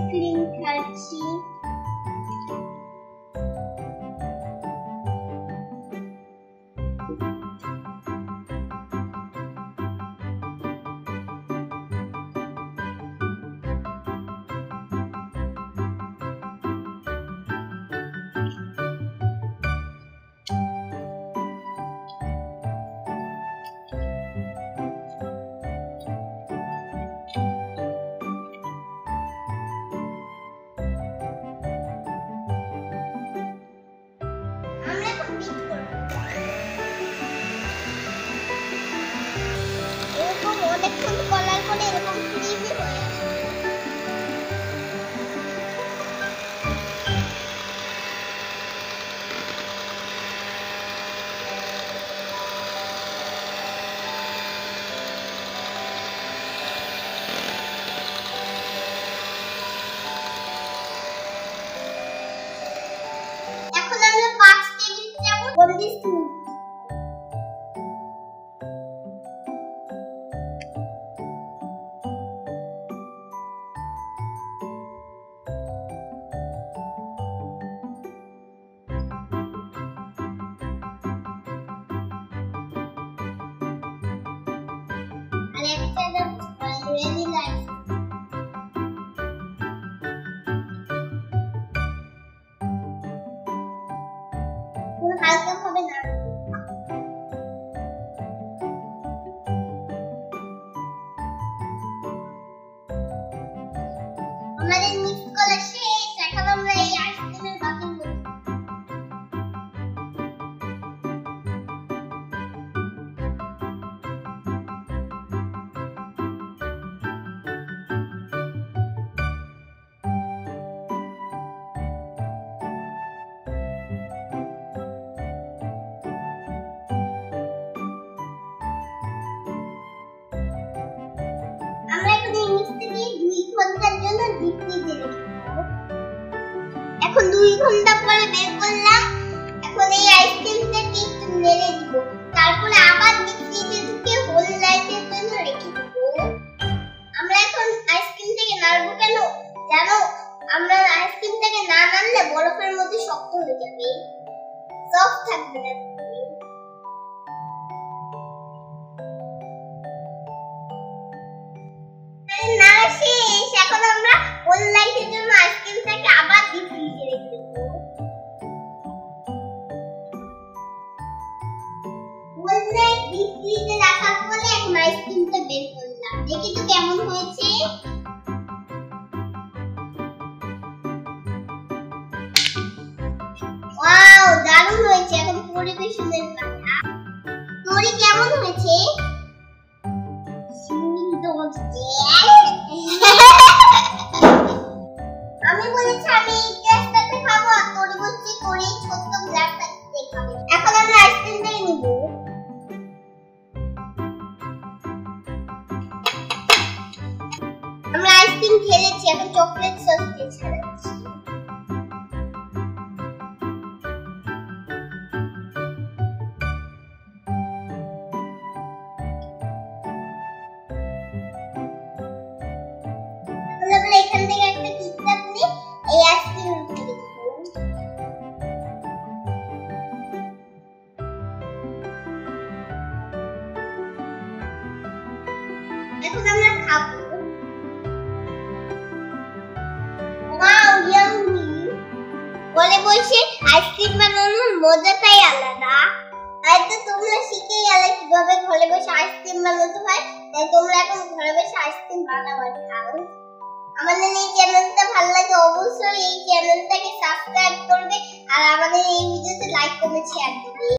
Cream খাচ্ছি। অনেকক্ষণ করার পরে এরকম ক্রিমি হয়ে আসে। এখন আমরা 5 টেবিল চামচ হলদি দুধ হালকা হবে না। আমাদের মিক্স করা শেষ। এখন আমরা এই আইসক্রিমের বাকি আমরা এখন এই মিক্সটাকে 2 ঘন্টার জন্য ডিপ ফ্রিজে রেখে দেব। এখন 2 ঘন্টা পরে বের করলাম। এখন এই আইসক্রিমটাকে একটু নেড়ে দিব, তারপরে আবার ডিপ ফ্রিজে ঢুকে হোল নাইটের জন্য রেখে দেব। আমরা এখন আইসক্রিমটাকে নাড়বো কেন জানো? আমরা আইসক্রিমটাকে না নাড়লে বরফের মধ্যে শক্ত হয়ে যাবে, সফট থাকবে না। নাড়া শেষ। এখন আমরা হোল নাইটের জন্য আইসক্রিমটাকে আবার ডিপ ফ্রিজে রেখে দেব। হোল নাইট ডিপ ফ্রিজে রাখার পরে এখন আইসক্রিমটা বের করলাম। দেখি তো কেমন হয়েছে। ওয়াও, দারুণ হয়েছে। এখন পরিবেশনের পালা। তোরে কেমন হয়েছে? আমি বলেছি আমি এই গ্লাসটাতে খাবো, আর তোরে বলছি তোর এই ছোট্ট গ্লাসটাতে খাবে। এখন আমরা আইসক্রিমটাকে নিব। আমরা আইসক্রিম খেয়েছি, এখন চকলেট সস দিয়ে ছাড়াচ্ছি। আমরা এখান থেকে একটা কিটক্যাট নিয়ে এই আইসক্রিমের উপরে দিব। এখন আমরা খাবো। Wow, yummy. বলে বলছে আইসক্রিম বানানোর মজাটাই আলাদা। তাই তো তোমরা শিখে গেলে কিভাবে ঘরে বসে আইসক্রিম বানাতে হয়। তাই তোমরা এখন ঘরে বসে আইসক্রিম বানাও আর খাও। আমাদের এই চ্যানেলটা ভালো লাগে অবশ্যই এই চ্যানেলটাকে সাবস্ক্রাইব করবে, আর আমাদের এই ভিডিওতে লাইক কমেন্ট শেয়ার করবে।